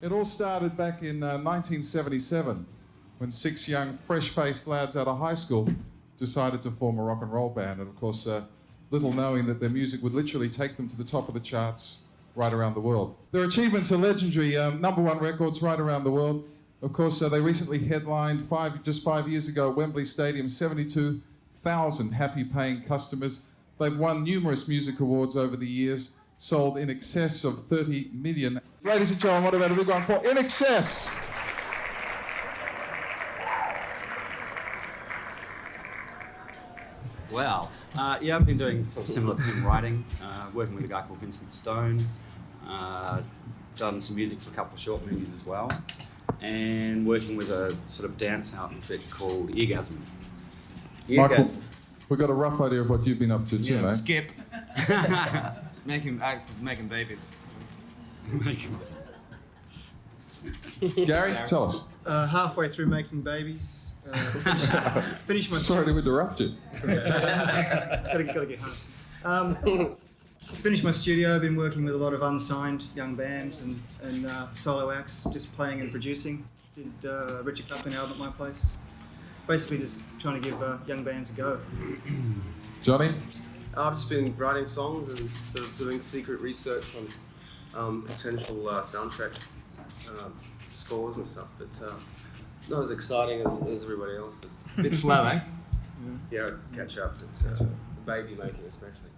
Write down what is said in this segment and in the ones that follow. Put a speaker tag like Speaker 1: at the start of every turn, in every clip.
Speaker 1: It all started back in 1977 when 6 young, fresh-faced lads out of high school decided to form a rock and roll band. And of course, little knowing that their music would literally take them to the top of the charts right around the world. Their achievements are legendary, #1 records right around the world. Of course, they recently headlined just 5 years ago at Wembley Stadium, 72,000 happy paying customers. They've won numerous music awards over the years, sold in excess of 30 million. Ladies and gentlemen, what about a big one for INXS?
Speaker 2: Wow. Yeah, I've been doing sort of similar thing, writing, working with a guy called Vincent Stone, done some music for a couple of short movies as well, and working with a sort of dance outfit called Eargasm.
Speaker 1: Michael, we've got a rough idea of what you've been up to too, mate.
Speaker 3: Skip. making babies.
Speaker 1: Gary, tell us.
Speaker 4: Halfway through making babies. Finish my.
Speaker 1: Sorry to interrupt you.
Speaker 4: gotta get home. Finished my studio. Been working with a lot of unsigned young bands and solo acts, just playing and producing. Did Richard Clapton album at my place. Basically, just trying to give young bands a go.
Speaker 1: Johnny?
Speaker 5: I've just been writing songs and sort of doing secret research on potential soundtrack scores and stuff, but not as exciting as everybody else. But
Speaker 3: A bit slow, eh?
Speaker 5: yeah, catch up. It's baby making especially.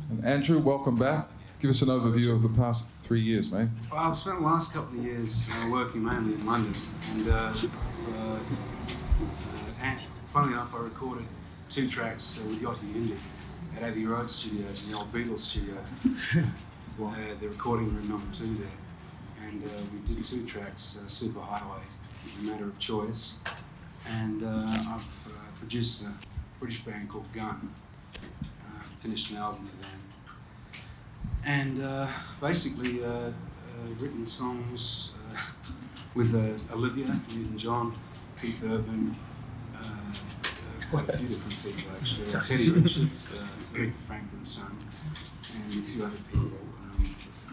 Speaker 1: And Andrew, welcome back. Give us an overview of the past 3 years, mate.
Speaker 6: Well, I've spent the last couple of years working mainly in London, and funnily enough, I recorded 2 tracks with Yachty Indy at Abbey Road Studios, in the old Beatles studio. The recording room #2 there. And we did 2 tracks, Super Highway, A Matter of Choice, and I've produced a British band called Gun, finished an album for them. And basically written songs with Olivia Newton-John, Keith Urban, quite a few different people actually, Teddy Richards, Aretha Franklin's son, and a few other people.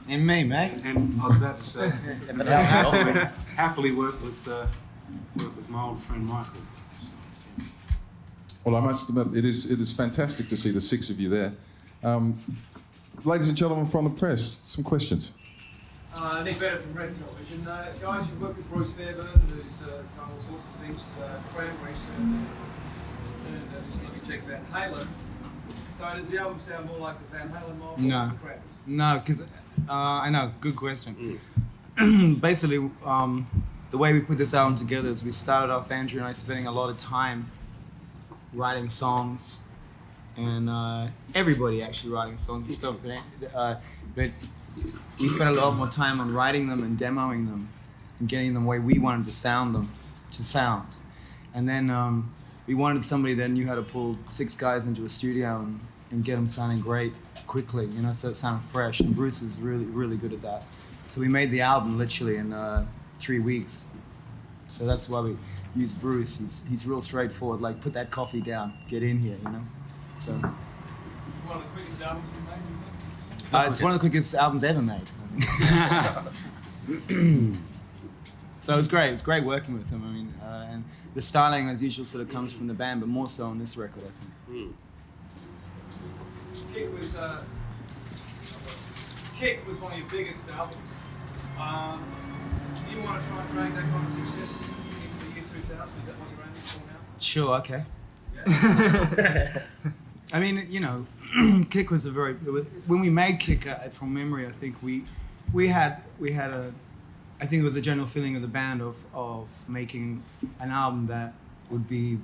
Speaker 3: And me, mate.
Speaker 6: And I was about to say, happily work with my old friend Michael.
Speaker 1: Well, I must admit, it is fantastic to see the 6 of you there. Ladies and gentlemen from the press, some questions.
Speaker 7: Nick Bennett from Red Television. Guys, you've worked with Bruce Fairbairn, who's done all sorts of things, Cranberries, and just let me check Van Halen. So does the album sound more like the Van Halen mold or
Speaker 3: No.
Speaker 7: the Cranberries?
Speaker 3: No, because I know, good question. Basically, the way we put this album together is we started off, Andrew and I, spending a lot of time writing songs, and everybody actually writing songs and stuff, but we spent a lot more time on writing them and demoing them and getting them the way we wanted to sound. And then we wanted somebody that knew how to pull 6 guys into a studio and get them sounding great quickly, you know, so it sounded fresh. And Bruce is really, really good at that. So we made the album literally in 3 weeks. So that's why we use Bruce. He's real straightforward, like put that coffee down, get in here, you know. So
Speaker 7: One of the quickest albums you've made, you think?
Speaker 3: it's one of the quickest albums ever made. So it's great. It's great working with him. I mean, and the styling, as usual, sort of comes from the band, but more so on this record, I think.
Speaker 7: Kick was one of your biggest albums. Do you want to try and drag that kind of success into the year 2000? Is that what you're aiming for now?
Speaker 3: Sure. Okay. I mean, you know, Kick was when we made Kick, from memory, I think we had I think it was a general feeling of the band of making an album that would be,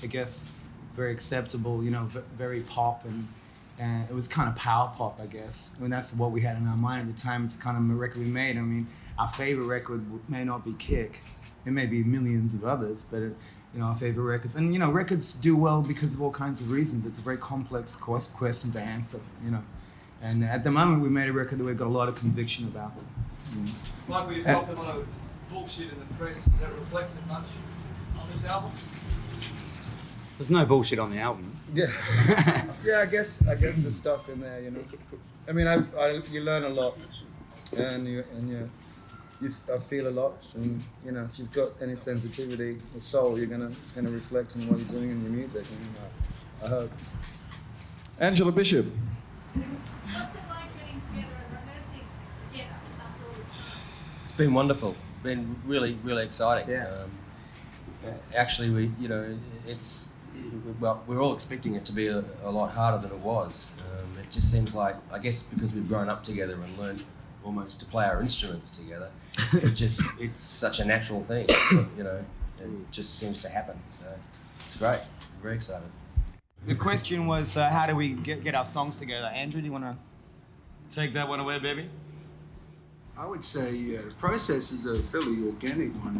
Speaker 3: I guess, very acceptable, you know, very pop, and it was kind of power pop, I guess. I mean, that's what we had in our mind at the time. It's the kind of record we made. I mean, our favorite record may not be Kick. There may be millions of others, but you know, our favorite records. And you know, records do well because of all kinds of reasons. It's a very complex question to answer, you know. And at the moment, we made a record that we've got a lot of conviction about.
Speaker 7: Michael, you've talked a lot of bullshit in the press. Is that reflected much on this album?
Speaker 2: There's no bullshit on the album.
Speaker 4: Yeah. Yeah, I guess there's stuff in there, you know. I mean, you learn a lot, and
Speaker 3: I feel a lot, and you know, if you've got any sensitivity or soul, it's gonna reflect on what you're doing in your music. And I hope.
Speaker 1: Angela Bishop.
Speaker 8: What's it like getting together and rehearsing together after all this time?
Speaker 9: It's been wonderful. Been really, really exciting.
Speaker 3: Yeah.
Speaker 9: Actually, we're all expecting it to be a lot harder than it was. It just seems like, I guess because we've grown up together and learned almost to play our instruments together, it's such a natural thing, you know, it just seems to happen. So it's great. I'm very excited.
Speaker 3: The question was, how do we get our songs together? Andrew, do you want to take that one away, baby?
Speaker 6: I would say the process is a fairly organic one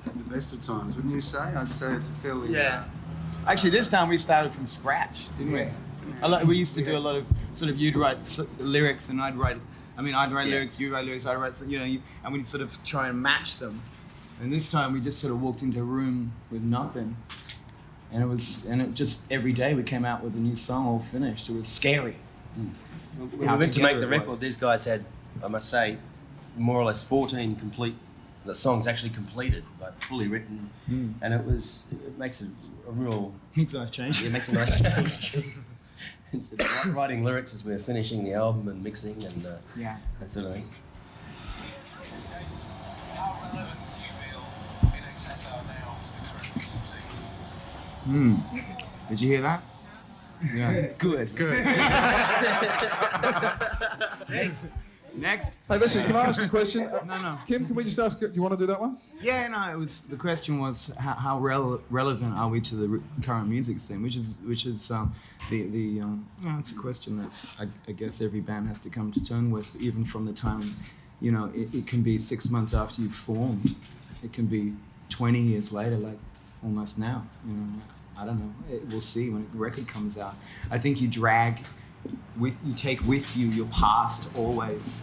Speaker 6: at the best of times, wouldn't you say? I'd say it's a fairly...
Speaker 3: Actually, this time we started from scratch, didn't we? We used to do a lot of sort of, you'd write lyrics and I'd write lyrics, you'd write lyrics, I'd write, you know, and we'd sort of try and match them. And this time we just sort of walked into a room with nothing. And it just, every day we came out with a new song all finished. It was scary.
Speaker 9: When we went to make the record, these guys had, I must say, more or less 14 complete, the songs actually completed, like fully written. And it makes a real...
Speaker 3: It's a nice change.
Speaker 9: Yeah, it makes a nice change. Instead of writing lyrics as we're finishing the album and mixing and that sort of thing.
Speaker 10: How relevant do you feel INXS are now to the current music scene?
Speaker 3: Did you hear that? Yeah. Good. Next.
Speaker 1: Hey, listen, can I ask you a question?
Speaker 3: No.
Speaker 1: Kim, can we just ask, do you want to do that one?
Speaker 3: Yeah, no. The question was how relevant are we to the current music scene, which is it's a question that I guess every band has to come to terms with, even from the time, you know, it can be 6 months after you've formed, it can be 20 years later, like almost now. You know, I don't know. We'll see when the record comes out. I think you take with you your past always,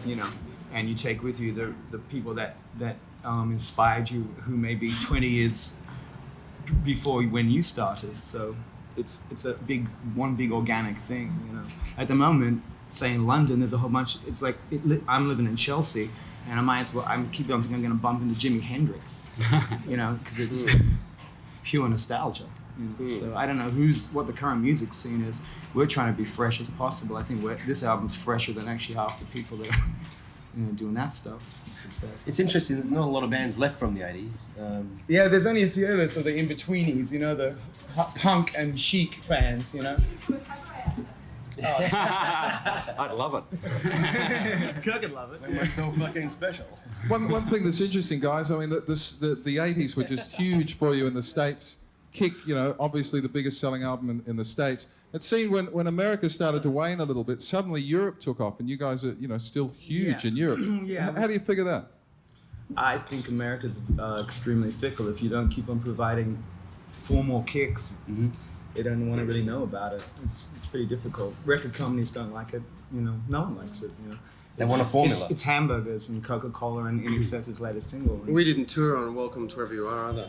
Speaker 3: you know, and you take with you the people that inspired you, who may be 20 years before when you started. So it's a big organic thing, you know. At the moment, say in London, there's a whole bunch. It's like I'm living in Chelsea, and I might as well. I'm thinking I'm going to bump into Jimi Hendrix, you know, because it's pure nostalgia. You know? So I don't know what the current music scene is. We're trying to be fresh as possible. I think this album's fresher than actually half the people that are, you know, doing that stuff. Success.
Speaker 9: It's interesting. There's not a lot of bands left from the '80s.
Speaker 3: Yeah, there's only a few of us, so the in-betweenies, you know, the punk and chic fans, you know.
Speaker 2: I'd love it.
Speaker 3: Kirk would love it.
Speaker 9: We're so fucking special.
Speaker 1: One thing that's interesting, guys, I mean, the 80s were just huge for you in the States. Kick, you know, obviously the biggest selling album in the States. It seemed when America started to wane a little bit, suddenly Europe took off, and you guys are, you know, still huge in Europe. How do you figure that?
Speaker 3: I think America's extremely fickle. If you don't keep on providing 4 more kicks, they don't want to really know about it. It's pretty difficult. Record companies don't like it. You know, no one likes it. You know,
Speaker 9: they want a formula.
Speaker 3: It's hamburgers and Coca-Cola and INXS's latest single.
Speaker 5: We didn't tour on Welcome to Wherever You Are either.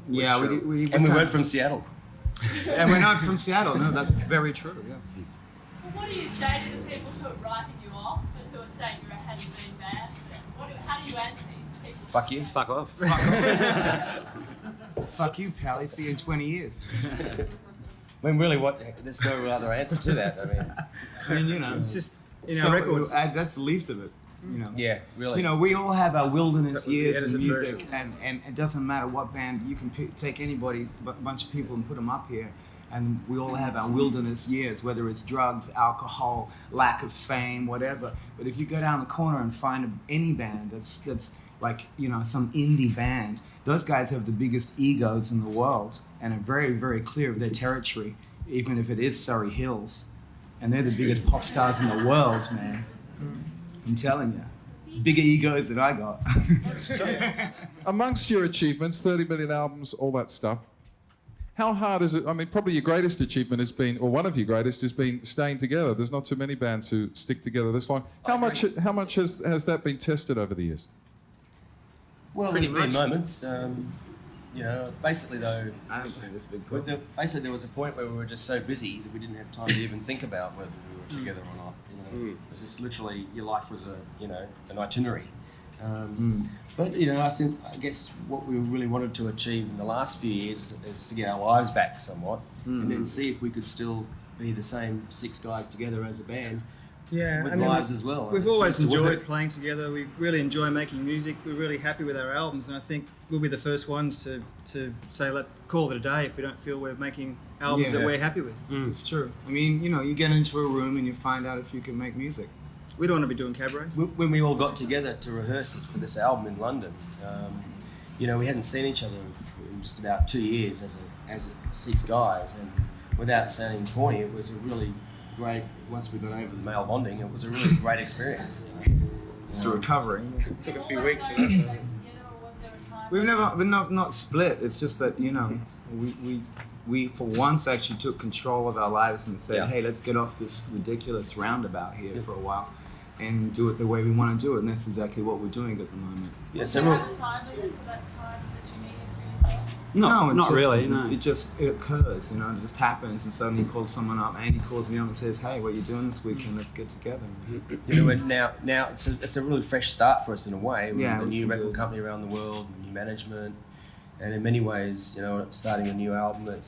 Speaker 3: Yeah, we
Speaker 9: weren't from Seattle.
Speaker 3: And we're not from Seattle. No, that's very true. Yeah.
Speaker 8: Well, what do you say to the people who are writing you off and who are saying you're a has-been band? How do you answer people?
Speaker 9: Fuck you.
Speaker 2: Fuck off.
Speaker 3: Fuck you, pal. See you in 20 years.
Speaker 9: When really, there's no other answer to that.
Speaker 3: I mean, you know,
Speaker 4: It's just in our records.
Speaker 3: That's the least of it. You know.
Speaker 9: Yeah, really.
Speaker 3: You know, we all have our wilderness
Speaker 5: That was the
Speaker 3: years in
Speaker 5: edited
Speaker 3: music,
Speaker 5: version.
Speaker 3: and it doesn't matter what band you can take anybody, a bunch of people, and put them up here, and we all have our wilderness years, whether it's drugs, alcohol, lack of fame, whatever. But if you go down the corner and find any band that's like, you know, some indie band, those guys have the biggest egos in the world and are very, very clear of their territory, even if it is Surrey Hills, and they're the biggest pop stars in the world, man. I'm telling you, bigger egos than I got.
Speaker 1: Amongst your achievements, 30 million albums, all that stuff, how hard is it? I mean, probably your greatest achievement has been, or one of your greatest, has been staying together. There's not too many bands who stick together this long. How much has that been tested over the years?
Speaker 9: Well, there's been moments. You know, basically though,
Speaker 3: I don't think it's a big problem.
Speaker 9: basically there was a point where we were just so busy that we didn't have time to even think about whether we were together or not. You know, it was just literally your life was an itinerary, But you know, I guess what we really wanted to achieve in the last few years is to get our lives back somewhat, and then see if we could still be the same 6 guys together as a band.
Speaker 4: Yeah,
Speaker 9: With lives as well.
Speaker 4: We've
Speaker 9: It
Speaker 4: always
Speaker 9: seems to
Speaker 4: enjoyed
Speaker 9: work.
Speaker 4: playing together. We really enjoy making music. We're really happy with our albums, and I think we'll be the first ones to say let's call it a day if we don't feel we're making albums that we're happy with.
Speaker 3: It's true. I mean, you know, you get into a room and you find out if you can make music.
Speaker 4: We don't want to be doing cabaret.
Speaker 9: When we all got together to rehearse for this album in London, you know, we hadn't seen each other for just about 2 years as 6 guys, and without sounding corny, it was a really great. Once we got over the male bonding, it was a really great experience.
Speaker 3: It's a recovery.
Speaker 5: Took a few weeks for that.
Speaker 3: We've not split. It's just that, you know, we for once actually took control of our lives and said, hey, let's get off this ridiculous roundabout here for a while and do it the way we want to do it. And that's exactly what we're doing at the moment.
Speaker 9: Yeah,
Speaker 8: Do you have a time limit for that time that you needed for yourself?
Speaker 2: No, not really. No.
Speaker 3: It occurs, you know, it just happens, and suddenly you call someone up. Andy calls me up and says, hey, what are you doing this weekend? Let's get together.
Speaker 9: You know, now it's a really fresh start for us in a way. With
Speaker 3: Yeah,
Speaker 9: a new
Speaker 3: we
Speaker 9: record
Speaker 3: feel-
Speaker 9: company around the world, new management, and in many ways, you know, starting a new album. It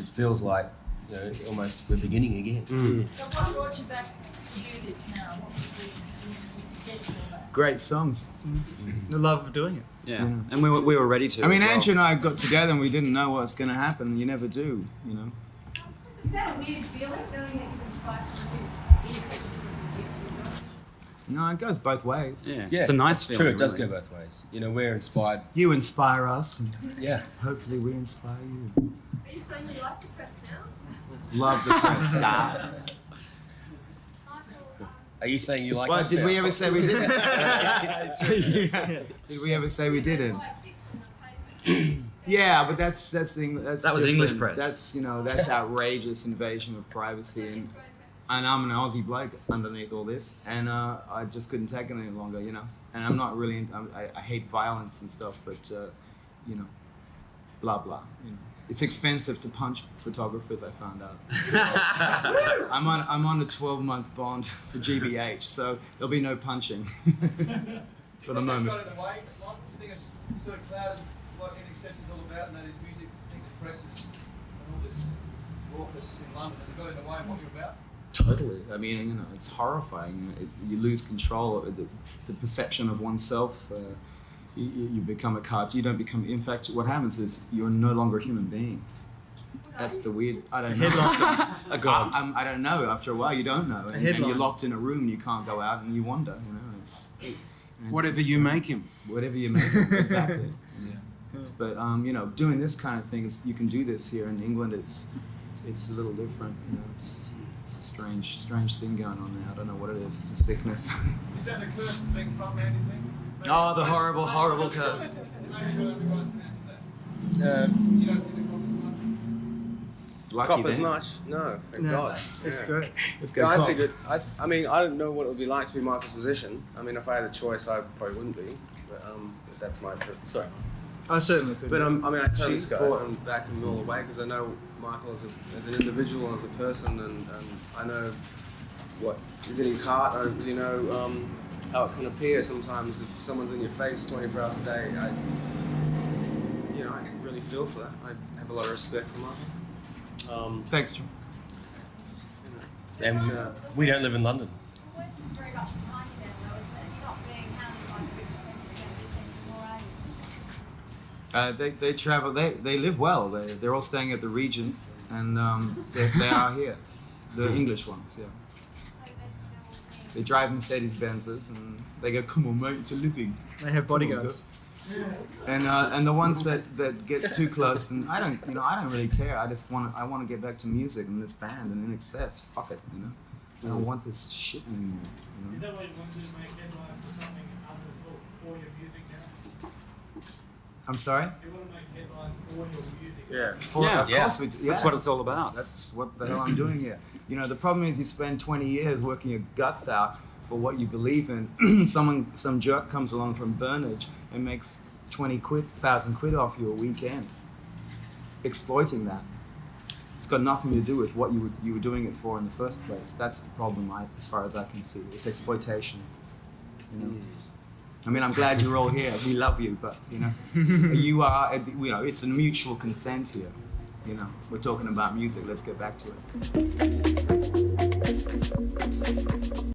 Speaker 9: feels like, you know, almost we're beginning again.
Speaker 8: So what brought you back to do this now? What was the impetus to get you all back?
Speaker 3: Great songs.
Speaker 4: The love of doing it.
Speaker 2: Yeah, and we were ready to.
Speaker 3: I mean,
Speaker 2: as well.
Speaker 3: Andrew and I got together and we didn't know what was going to happen, and you never do, you know.
Speaker 8: Is that a weird feeling, knowing that you can inspire someone who's in such a different pursuit to yourself?
Speaker 3: No, it goes both ways.
Speaker 2: Yeah,
Speaker 9: Yeah,
Speaker 2: it's a nice
Speaker 9: True,
Speaker 2: feeling.
Speaker 9: it does
Speaker 2: really.
Speaker 9: go both ways. You know, we're inspired.
Speaker 3: You inspire us, and
Speaker 9: Yeah.
Speaker 3: hopefully we inspire you.
Speaker 8: Are you saying you like the press now?
Speaker 3: Love the press.
Speaker 9: Are you saying you like
Speaker 3: Well,
Speaker 9: us
Speaker 3: did
Speaker 9: now?
Speaker 3: we ever say we did? Did we ever say we didn't? Yeah, but that's
Speaker 2: That was
Speaker 3: different.
Speaker 2: English press.
Speaker 3: That's that's outrageous invasion of privacy, and I'm an Aussie bloke underneath all this, and I just couldn't take it any longer, you know. And I'm not really, I hate violence and stuff, but you know, blah blah. You know, it's expensive to punch photographers. I found out. I'm on a 12-month bond for GBH, so there'll be no punching for the moment.
Speaker 7: Got in the way, Mike? Do you think it's sort of clouded what INXS is all about, and that is music? I think the press is, and all this raucous in London, has it got in the way of what you're about?
Speaker 3: Totally. I mean, you know, it's horrifying. You lose control of the perception of oneself. You become a card. You don't become. In fact, what happens is you're no longer a human being. That's the weird. I don't know.
Speaker 2: A god.
Speaker 3: I don't know. After a while, you don't know, and
Speaker 4: headline.
Speaker 3: you're locked in a room. And you can't go out, and you wonder. You know,
Speaker 6: Whatever you make him.
Speaker 3: Whatever you make. Exactly. Yeah. But you know, doing this kind of thing is you can do this here in England. It's a little different. You know, it's a strange thing going on there. I don't know what it is. It's a sickness.
Speaker 7: Is that the curse of being frontman, do you think?
Speaker 3: Oh, the horrible curse.
Speaker 7: Maybe the other guys can answer that. You don't think the coppers much?
Speaker 3: Lucky
Speaker 5: Cop as
Speaker 3: then.
Speaker 5: much? No, thank
Speaker 4: No,
Speaker 5: God.
Speaker 4: it's
Speaker 5: Yeah.
Speaker 4: great.
Speaker 3: Let's go
Speaker 5: Yeah, I
Speaker 3: cop.
Speaker 5: figured. I mean, I don't know what it would be like to be Michael's position. I mean, if I had a choice, I probably wouldn't be. But that's my. Sorry.
Speaker 4: I certainly could.
Speaker 5: But I mean, I totally
Speaker 4: Cheese guy.
Speaker 5: support and back him all the way because I know Michael as an individual, as a person, and I know what is in his heart. I really know how it can appear sometimes if someone's in your face 24 hours a day. I can really feel for that. I have a lot of respect for Michael.
Speaker 3: Thanks, John.
Speaker 9: And we don't live in London.
Speaker 8: The voice is very much behind you now, though, isn't it? You're not being hounded by the rich press anymore, are you?
Speaker 3: They travel. They live well. They're all staying at the Regent, and they are here. The English ones, yeah.
Speaker 8: So they're still
Speaker 3: They drive Mercedes Benzes, and they go, "Come on, mate, it's a living."
Speaker 4: They have bodyguards.
Speaker 3: And the ones that get too close, and I don't really care. I want to get back to music and this band and INXS. Fuck it, you know. I don't want this shit anymore. You know?
Speaker 11: Is that why you wanted to make headlines for something other for your music now?
Speaker 3: I'm sorry.
Speaker 11: You want to make headlines for your music?
Speaker 5: Yeah.
Speaker 3: Of course we do. Yeah.
Speaker 2: That's what it's all about.
Speaker 3: That's what the hell I'm doing here. You know, the problem is you spend 20 years working your guts out for what you believe in. Some jerk comes along from Burnage and makes 20,000 quid off you a weekend, exploiting that. It's got nothing to do with what you were doing it for in the first place. That's the problem, as far as I can see. It's exploitation. You know. I mean, I'm glad you're all here. We love you, but you know, you are. You know, it's a mutual consent here. You know, we're talking about music. Let's get back to it.